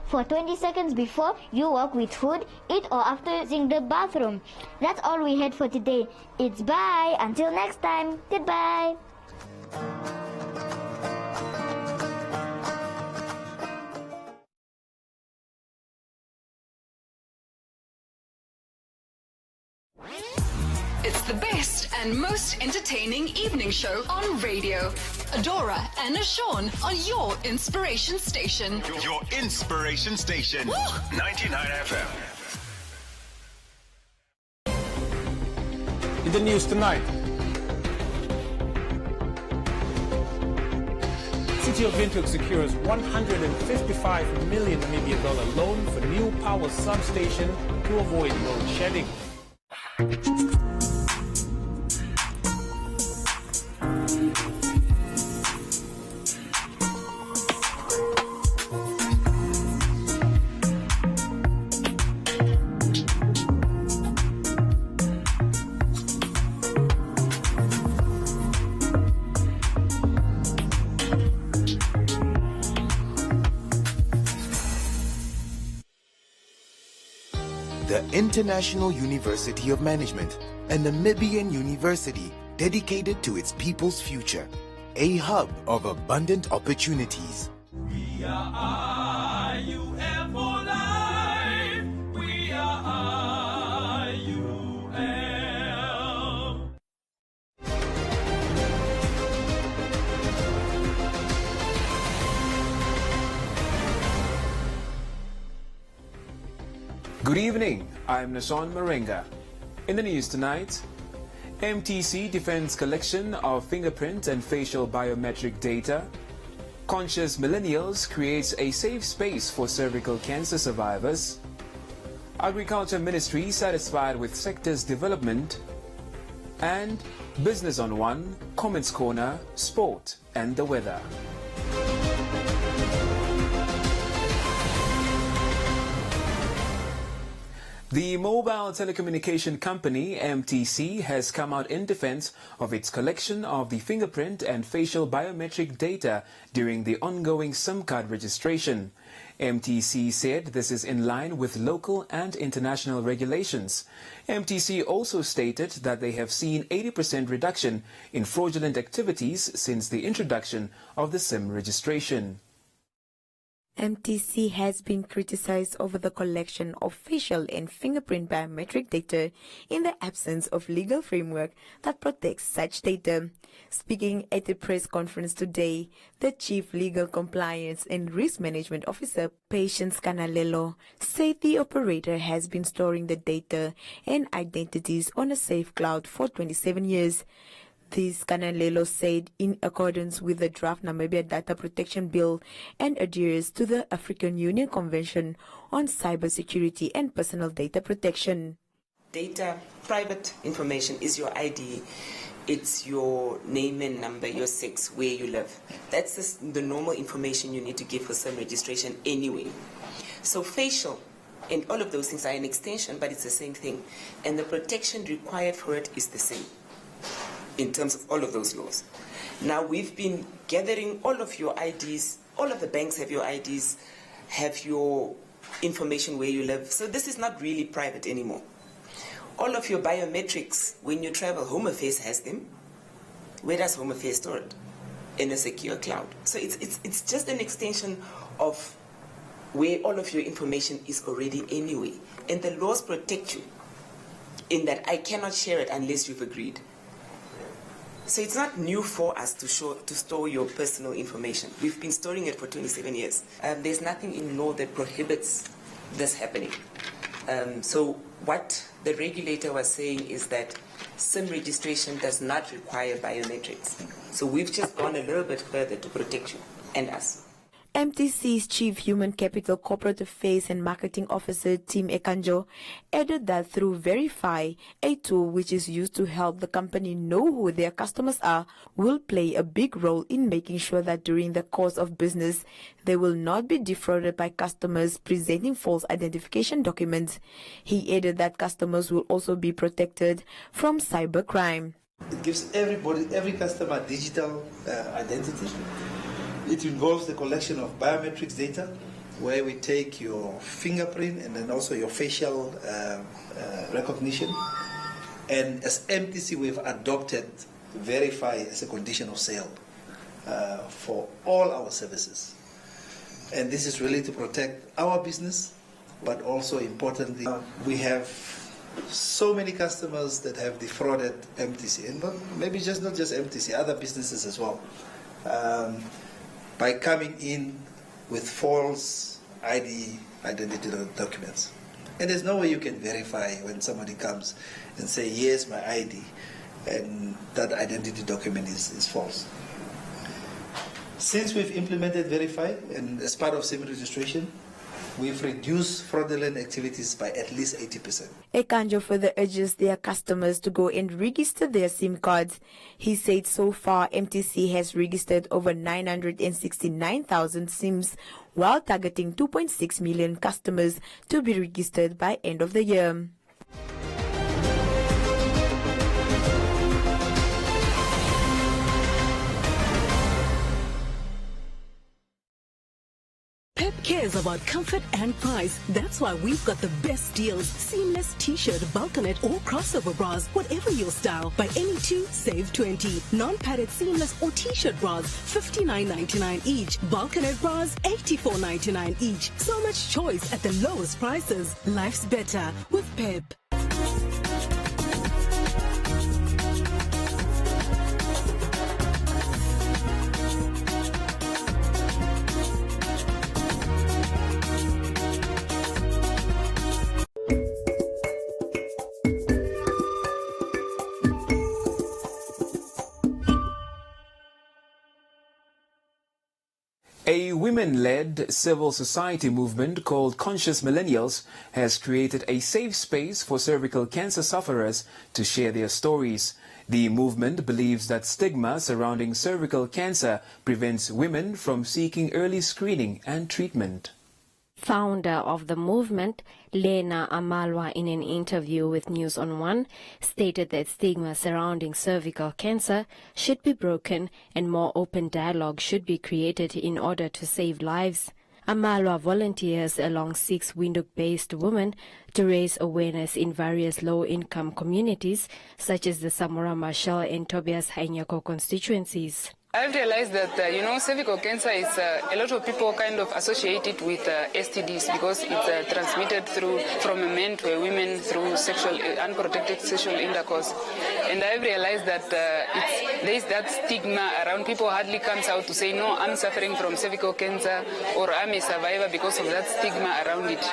for 20 seconds before you walk with food, eat or after using the bathroom. That's all we had for today. It's bye. Until next time. Goodbye. It's the best and most entertaining evening show on radio. Adora and Ashorn on your inspiration station. Your inspiration station. Woo! 99 FM. In the news tonight, City of Windhoek secures 155 million Namibian dollar loan for new power substation to avoid load shedding. The International University of Management, a Namibian university dedicated to its people's future, a hub of abundant opportunities. We are IUM for life. We are IUM. Good evening, I'm Nason Marenga. In the news tonight, MTC defends collection of fingerprint and facial biometric data. Conscious Millennials creates a safe space for cervical cancer survivors. Agriculture Ministry satisfied with sector's development. And Business on One, Comments Corner, Sport and the Weather. The mobile telecommunication company MTC has come out in defense of its collection of the fingerprint and facial biometric data during the ongoing SIM card registration. MTC said this is in line with local and international regulations. MTC also stated that they have seen 80% reduction in fraudulent activities since the introduction of the SIM registration. MTC has been criticized over the collection of facial and fingerprint biometric data in the absence of legal framework that protects such data. Speaking at a press conference today, the Chief Legal Compliance and Risk Management Officer, Patience Kanalelo, said the operator has been storing the data and identities on a safe cloud for 27 years. This, Kanalelo said, in accordance with the draft Namibia Data Protection Bill and adheres to the African Union Convention on Cybersecurity and Personal Data Protection. Data, private information is your ID. It's your name and number, your sex, where you live. That's the normal information you need to give for SIM registration anyway. So facial and all of those things are an extension, but it's the same thing. And the protection required for it is the same in terms of all of those laws. Now we've been gathering all of your IDs, all of the banks have your IDs, have your information where you live. So this is not really private anymore. All of your biometrics, when you travel, Home Affairs has them. Where does Home Affairs store it? In a secure cloud. So it's just an extension of where all of your information is already anyway. And the laws protect you in that I cannot share it unless you've agreed. So it's not new for us to store your personal information. We've been storing it for 27 years. There's nothing in law that prohibits this happening. So what the regulator was saying is that SIM registration does not require biometrics. So we've just gone a little bit further to protect you and us. MTC's Chief Human Capital Corporate Affairs and Marketing Officer, Tim Ekanjo, added that through Verify, a tool which is used to help the company know who their customers are, will play a big role in making sure that during the course of business, they will not be defrauded by customers presenting false identification documents. He added that customers will also be protected from cybercrime. It gives every customer digital identity. It involves the collection of biometrics data where we take your fingerprint and then also your facial recognition. And as MTC, we've adopted verify as a condition of sale for all our services. And this is really to protect our business, but also importantly, we have so many customers that have defrauded MTC, and maybe not just MTC, other businesses as well, by coming in with false identity documents. And there's no way you can verify when somebody comes and say, yes, my ID, and that identity document is false. Since we've implemented Verify, and as part of SIM registration, we've reduced fraudulent activities by at least 80%. Ekanjo further urges their customers to go and register their SIM cards. He said so far MTC has registered over 969,000 SIMs, while targeting 2.6 million customers to be registered by end of the year. Pep cares about comfort and price. That's why we've got the best deals. Seamless t-shirt, balconette or crossover bras. Whatever your style. Buy any two, save 20. Non-padded seamless or t-shirt bras, $59.99 each. Balconette bras, $84.99 each. So much choice at the lowest prices. Life's better with Pep. A women-led civil society movement called Conscious Millennials has created a safe space for cervical cancer sufferers to share their stories. The movement believes that stigma surrounding cervical cancer prevents women from seeking early screening and treatment. Founder of the movement, Lena Amalwa, in an interview with News on One, stated that stigma surrounding cervical cancer should be broken and more open dialogue should be created in order to save lives. Amalwa volunteers along 6 Windhoek-based women to raise awareness in various low-income communities, such as the Samora Machel and Tobias Hainyako constituencies. I've realized that, cervical cancer is a lot of people kind of associate it with STDs because it's transmitted from a man to a woman through unprotected sexual intercourse. And I've realized that there's that stigma around. People hardly comes out to say, no, I'm suffering from cervical cancer or I'm a survivor because of that stigma around it.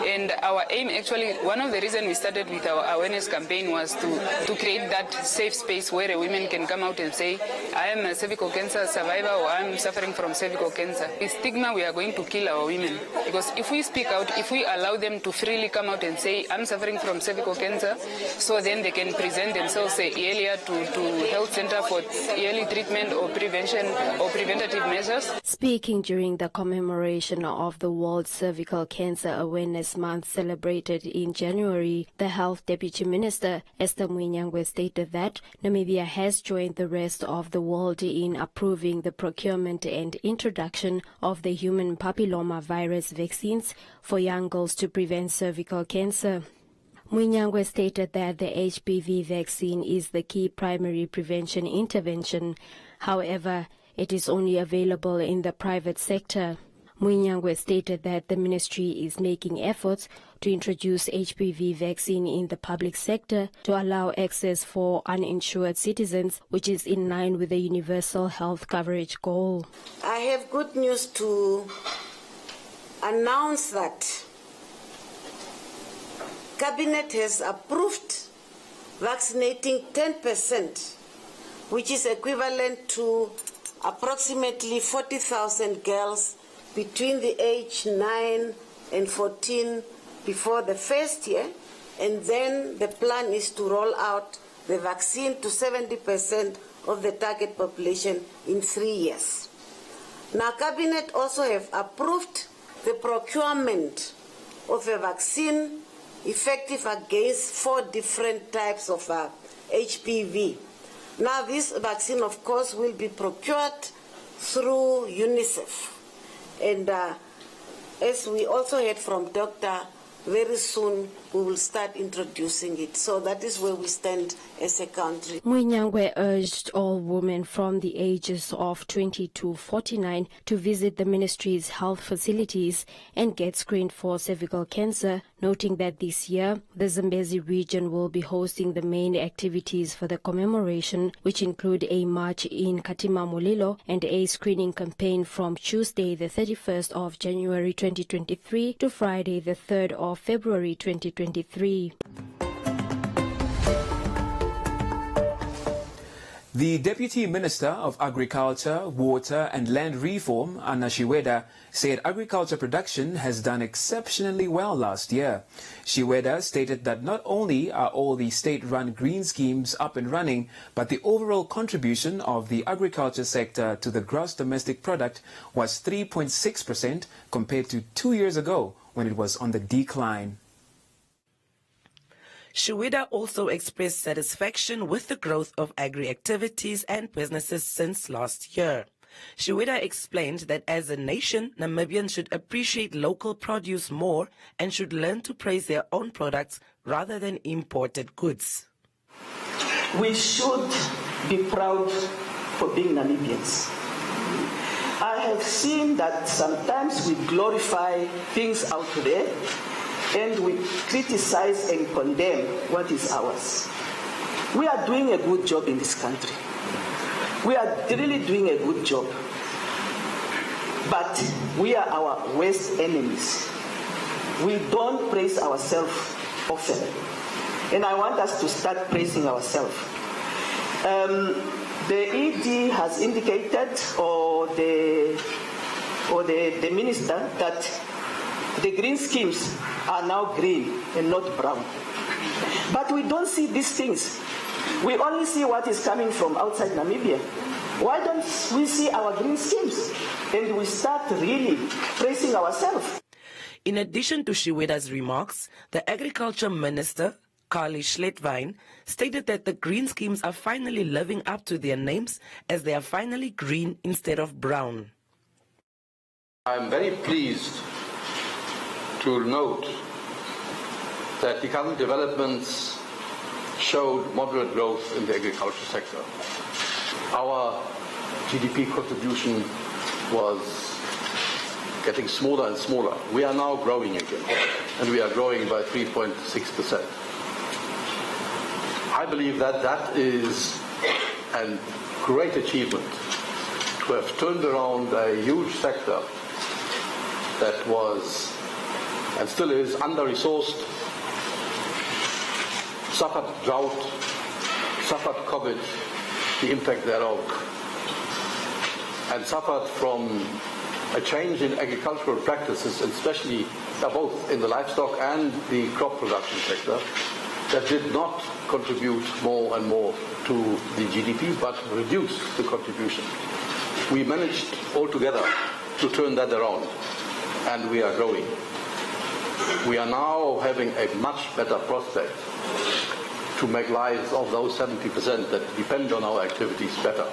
And our aim, actually, one of the reasons we started with our awareness campaign was to create that safe space where a woman can come out and say, I am a cervical cancer survivor or I'm suffering from cervical cancer. The stigma, we are going to kill our women, because if we speak out, if we allow them to freely come out and say I'm suffering from cervical cancer, so then they can present themselves earlier to health center for early treatment or prevention or preventative measures. Speaking during the commemoration of the World Cervical Cancer Awareness Month celebrated in January, the Health Deputy Minister Esther Mwinyangwe stated that Namibia has joined the rest of the world in approving the procurement and introduction of the human papilloma virus vaccines for young girls to prevent cervical cancer. Mwinyangwe stated that the HPV vaccine is the key primary prevention intervention. However, it is only available in the private sector. Mwinyangwe stated that the ministry is making efforts to introduce HPV vaccine in the public sector to allow access for uninsured citizens, which is in line with the universal health coverage goal. I have good news to announce that Cabinet has approved vaccinating 10%, which is equivalent to approximately 40,000 girls between the age 9 and 14 before the first year, and then the plan is to roll out the vaccine to 70% of the target population in 3 years. Now, Cabinet also have approved the procurement of a vaccine effective against 4 different types of HPV. Now, this vaccine, of course, will be procured through UNICEF. And as we also heard from Dr. Very soon we will start introducing it. So that is where we stand as a country. Mwenyangwe urged all women from the ages of 20 to 49 to visit the ministry's health facilities and get screened for cervical cancer, noting that this year the Zambezi region will be hosting the main activities for the commemoration, which include a march in Katima Mulilo and a screening campaign from Tuesday the 31st of January 2023 to Friday the 3rd of February 2023. The Deputy Minister of Agriculture, Water and Land Reform, Anna Shiweda, said agriculture production has done exceptionally well last year. Shiweda stated that not only are all the state-run green schemes up and running, but the overall contribution of the agriculture sector to the gross domestic product was 3.6% compared to 2 years ago when it was on the decline. Shiweda also expressed satisfaction with the growth of agri-activities and businesses since last year. Shiweda explained that as a nation, Namibians should appreciate local produce more and should learn to praise their own products rather than imported goods. We should be proud for being Namibians. I have seen that sometimes we glorify things out there and we criticize and condemn what is ours. We are doing a good job in this country. We are really doing a good job. But we are our worst enemies. We don't praise ourselves often. And I want us to start praising ourselves. The ED has indicated, or the minister, that the green schemes are now green and not brown. But we don't see these things. We only see what is coming from outside Namibia. Why don't we see our green schemes and we start really praising ourselves? In addition to Shiweda's remarks, the Agriculture Minister, Carly Schlettwein, stated that the green schemes are finally living up to their names as they are finally green instead of brown. I'm very pleased to note that economic developments showed moderate growth in the agriculture sector. Our GDP contribution was getting smaller and smaller. We are now growing again, and we are growing by 3.6%. I believe that that is a great achievement to have turned around a huge sector that was and still is under-resourced, suffered drought, suffered COVID, the impact thereof, and suffered from a change in agricultural practices, especially both in the livestock and the crop production sector, that did not contribute more and more to the GDP, but reduced the contribution. We managed altogether to turn that around, and we are growing. We are now having a much better prospect to make lives of those 70% that depend on our activities better.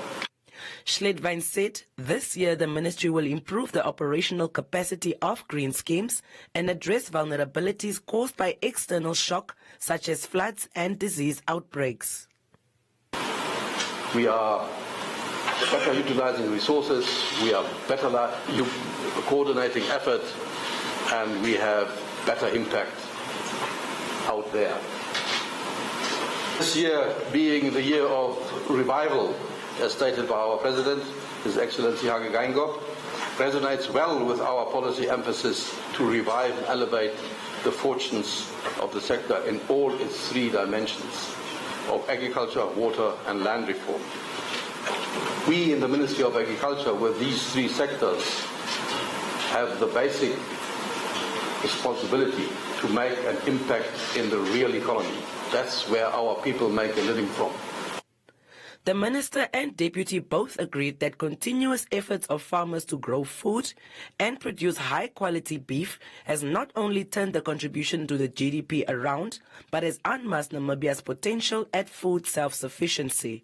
Schlettwein said this year the ministry will improve the operational capacity of green schemes and address vulnerabilities caused by external shock such as floods and disease outbreaks. We are better utilizing resources, we are better coordinating effort, and we have better impact out there. This year being the year of revival, as stated by our President, His Excellency Hage Geingob, resonates well with our policy emphasis to revive and elevate the fortunes of the sector in all its three dimensions of agriculture, water and land reform. We in the Ministry of Agriculture, with these three sectors, have the basic responsibility to make an impact in the real economy. That's where our people make a living from. The minister and deputy both agreed that continuous efforts of farmers to grow food and produce high-quality beef has not only turned the contribution to the GDP around, but has unmasked Namibia's potential at food self-sufficiency.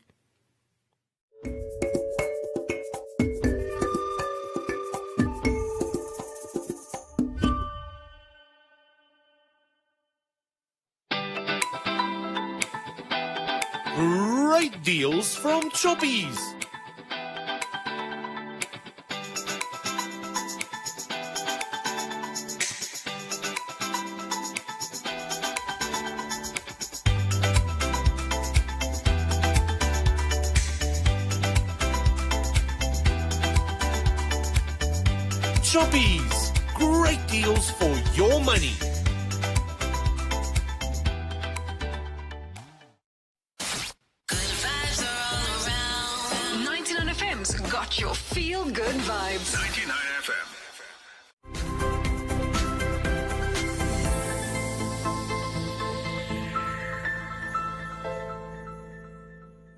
Great deals from Choppies. Choppies, great deals for your money. Got your feel-good vibes. 99 FM.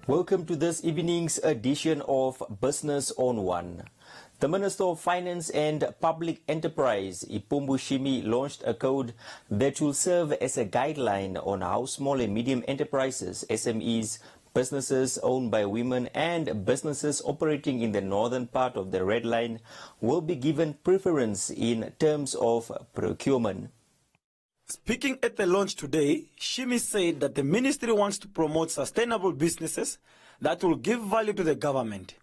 Welcome to this evening's edition of Business on One. The Minister of Finance and Public Enterprise, Ipumbu Shimi, launched a code that will serve as a guideline on how small and medium enterprises, SMEs, businesses owned by women and businesses operating in the northern part of the Red Line will be given preference in terms of procurement. Speaking at the launch today, Shimi said that the ministry wants to promote sustainable businesses that will give value to the government.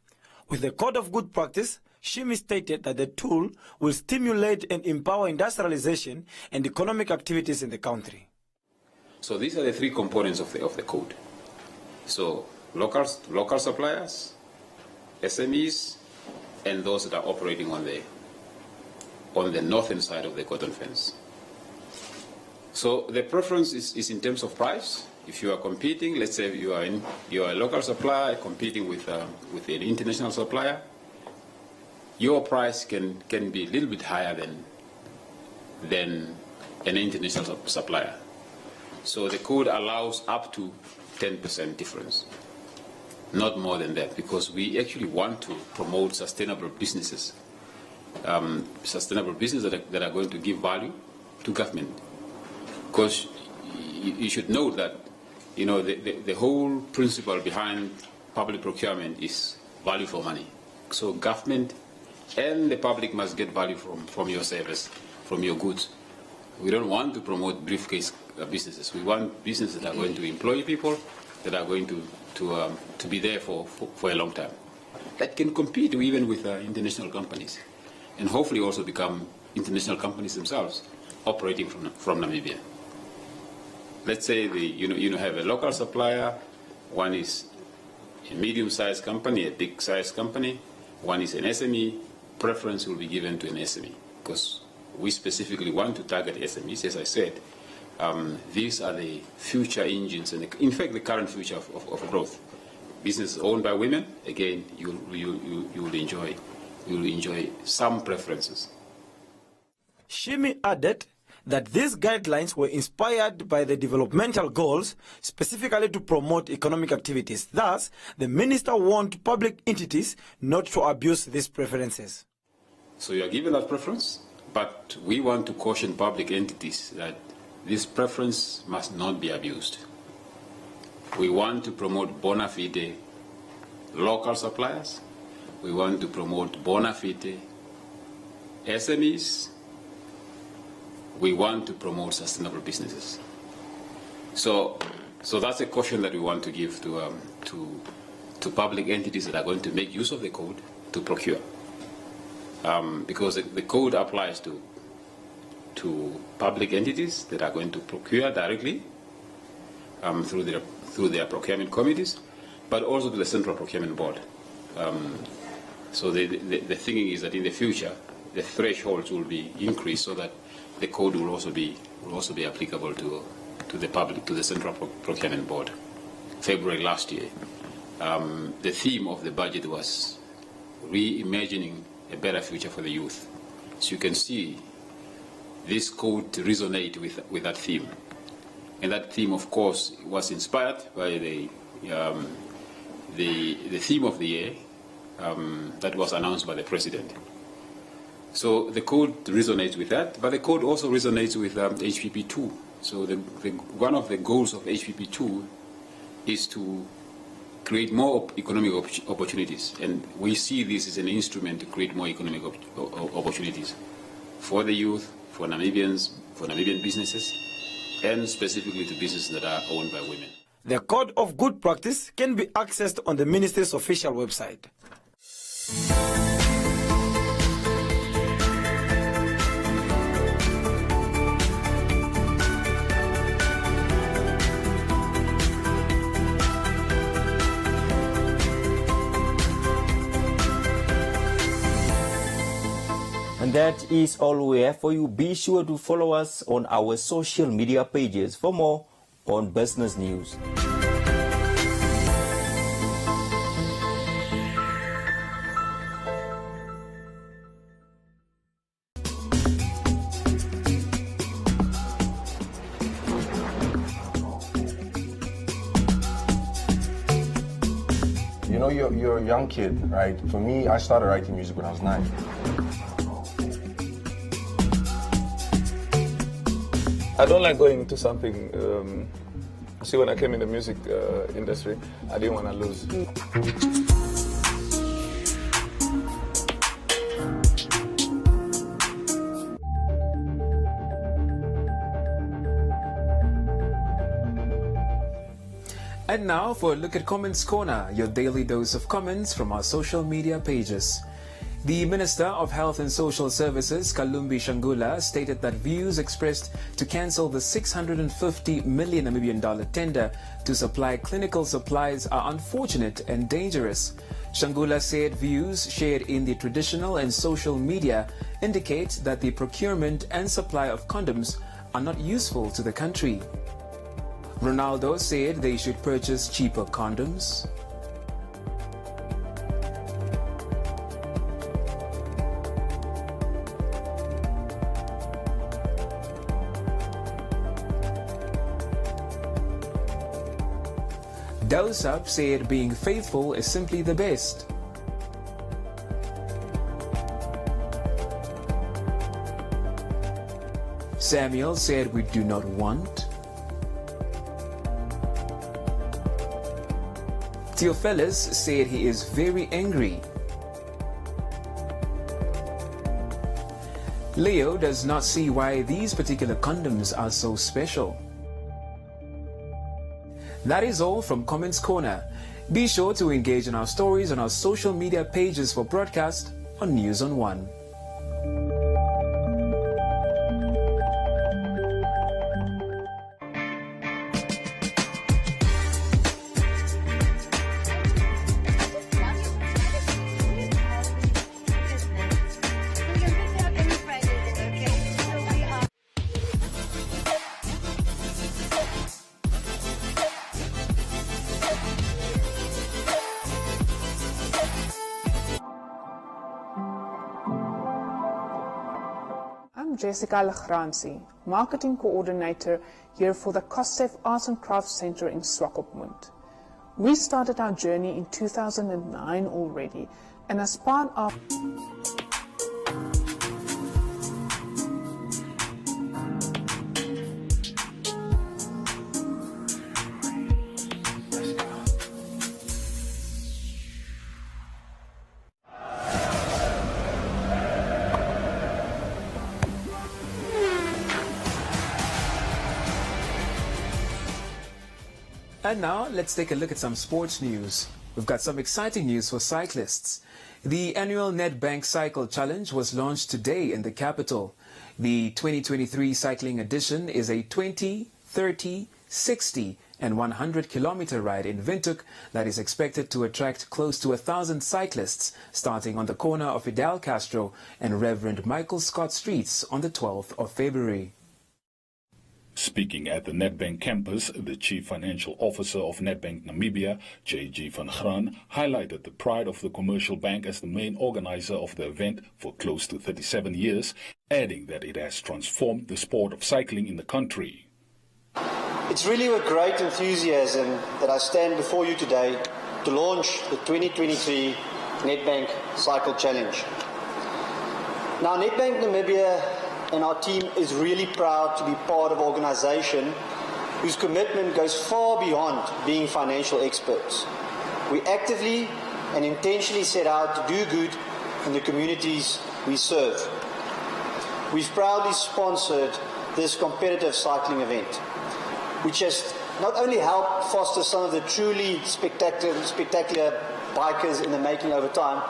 With the Code of Good Practice, Shimi stated that the tool will stimulate and empower industrialization and economic activities in the country. So these are the three components of the code. So local suppliers, SMEs, and those that are operating on the northern side of the cotton fence. So the preference is in terms of price. If you are competing, let's say you are a local supplier competing with an international supplier, your price can be a little bit higher than an international supplier. So the code allows up to 10% difference, not more than that, because we actually want to promote sustainable businesses that are going to give value to government. Because you should know that, the whole principle behind public procurement is value for money. So government and the public must get value from your service, from your goods. We don't want to promote briefcase businesses. We want businesses that are going to employ people, that are going to be there for a long time, that can compete even with international companies, and hopefully also become international companies themselves operating from Namibia. Let's say you have a local supplier, one is a medium-sized company, a big-sized company, one is an SME. Preference will be given to an SME because we specifically want to target SMEs, as I said. These are the future engines, and in fact, the current future of growth. Business owned by women, again, you will enjoy some preferences. Shimi added that these guidelines were inspired by the developmental goals, specifically to promote economic activities. Thus, the minister warned public entities not to abuse these preferences. So you are given that preference, but we want to caution public entities that this preference must not be abused. We want to promote bona fide local suppliers. We want to promote bona fide SMEs. We want to promote sustainable businesses. So that's a caution that we want to give to public entities that are going to make use of the code to procure. Because the code applies to public entities that are going to procure directly through their procurement committees, but also to the Central Procurement Board. So the thinking is that in the future, the thresholds will be increased so that the code will also be applicable to the public, to the Central Procurement Board. February last year, the theme of the budget was reimagining a better future for the youth. So you can see this code resonate with that theme. And that theme, of course, was inspired by the theme of the year that was announced by the President. So the code resonates with that, but the code also resonates with HPP2. So one of the goals of HPP2 is to create more economic opportunities, and we see this as an instrument to create more economic opportunities for the youth, for Namibians, for Namibian businesses, and specifically to businesses that are owned by women. The Code of Good Practice can be accessed on the Ministry's official website. And that is all we have for you. Be sure to follow us on our social media pages for more on business news. You know, you're a young kid, right? For me, I started writing music when I was 9. I don't like going into something. See, when I came in the music industry, I didn't want to lose. And now for a look at Comments Corner, your daily dose of comments from our social media pages. The Minister of Health and Social Services, Kalumbi Shangula, stated that views expressed to cancel the $650 million Namibian tender to supply clinical supplies are unfortunate and dangerous. Shangula said views shared in the traditional and social media indicate that the procurement and supply of condoms are not useful to the country. Ronaldo said they should purchase cheaper condoms. Dosap said being faithful is simply the best. Samuel said we do not want. Theophilus said he is very angry. Leo does not see why these particular condoms are so special. That is all from Comments Corner. Be sure to engage in our stories on our social media pages for broadcast on News on One. Jessica Lagranzi, Marketing Coordinator here for the COSTEF Arts and Crafts Center in Swakopmund. We started our journey in 2009 already, and as part of And now, let's take a look at some sports news. We've got some exciting news for cyclists. The annual Nedbank Cycle Challenge was launched today in the capital. The 2023 cycling edition is a 20, 30, 60 and 100 kilometer ride in Windhoek that is expected to attract close to 1,000 cyclists starting on the corner of Fidel Castro and Reverend Michael Scott Streets on the 12th of February. Speaking at the Nedbank campus, the Chief Financial Officer of Nedbank Namibia, J.G. van Graan, highlighted the pride of the commercial bank as the main organizer of the event for close to 37 years, adding that it has transformed the sport of cycling in the country. It's really with great enthusiasm that I stand before you today to launch the 2023 Nedbank Cycle Challenge. Now, Nedbank Namibia and our team is really proud to be part of an organization whose commitment goes far beyond being financial experts. We actively and intentionally set out to do good in the communities we serve. We've proudly sponsored this competitive cycling event, which has not only help foster some of the truly spectacular bikers in the making over time,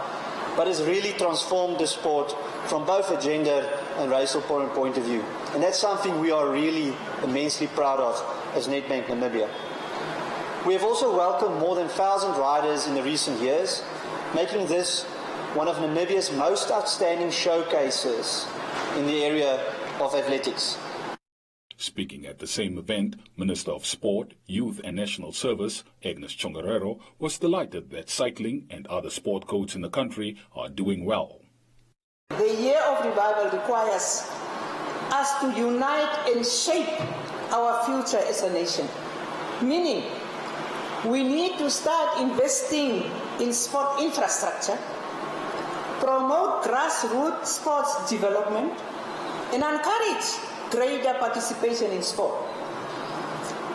but has really transformed the sport from both a gender and racial point of view. And that's something we are really immensely proud of as Nedbank Namibia. We have also welcomed more than 1,000 riders in the recent years, making this one of Namibia's most outstanding showcases in the area of athletics. Speaking at the same event, Minister of Sport, Youth and National Service, Agnes Chongarero, was delighted that cycling and other sport codes in the country are doing well. The year of revival requires us to unite and shape our future as a nation. Meaning, we need to start investing in sport infrastructure, promote grassroots sports development, and encourage greater participation in sport.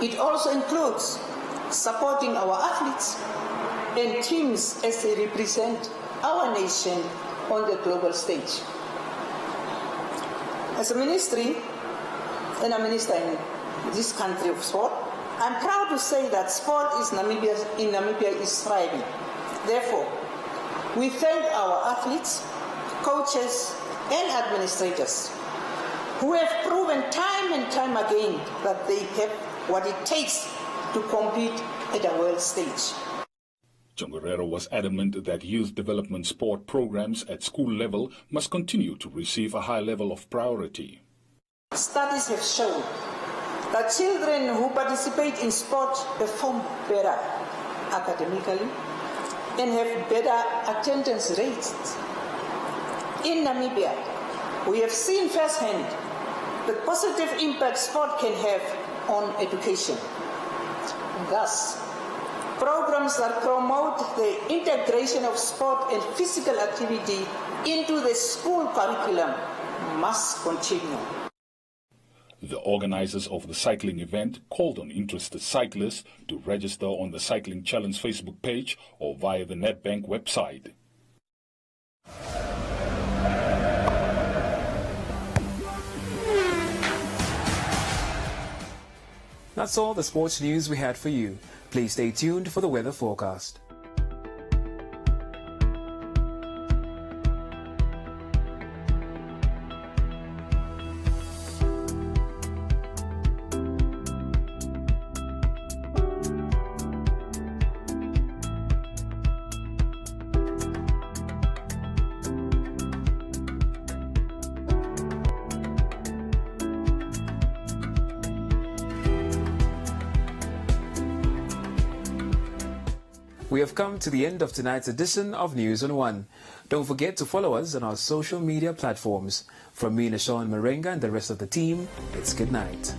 It also includes supporting our athletes and teams as they represent our nation on the global stage. As a ministry and a minister in this country of sport, I'm proud to say that sport in Namibia is thriving. Therefore, we thank our athletes, coaches, and administrators who have proven time and time again that they have what it takes to compete at a world stage. Chongarero was adamant that youth development sport programs at school level must continue to receive a high level of priority. Studies have shown that children who participate in sport perform better academically and have better attendance rates. In Namibia, we have seen firsthand the positive impact sport can have on education. Thus, programs that promote the integration of sport and physical activity into the school curriculum must continue. The organizers of the cycling event called on interested cyclists to register on the Cycling Challenge Facebook page or via the Nedbank website. That's all the sports news we had for you. Please stay tuned for the weather forecast. We have come to the end of tonight's edition of News on One. Don't forget to follow us on our social media platforms. From me, Nashon Marenga, and the rest of the team, it's good night.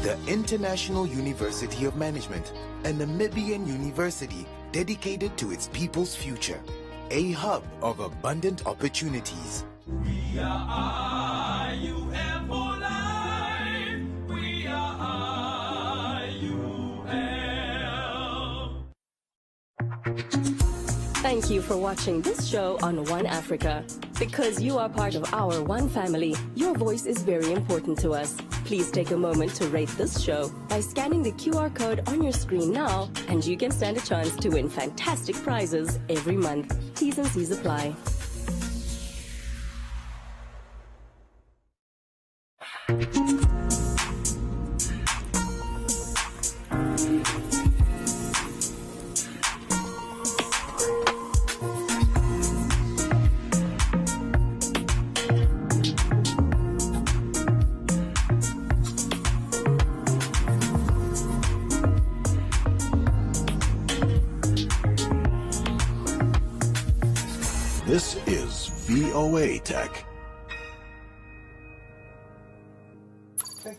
The International University of Management, a Namibian university dedicated to its people's future. A hub of abundant opportunities. We are IUM for life. We are IUM. Thank you for watching this show on One Africa. Because you are part of our One family, your voice is very important to us. Please take a moment to rate this show by scanning the QR code on your screen now, and you can stand a chance to win fantastic prizes every month. T's and C's apply. This is VOA Tech.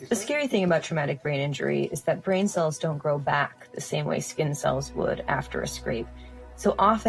The scary thing about traumatic brain injury is that brain cells don't grow back the same way skin cells would after a scrape. So often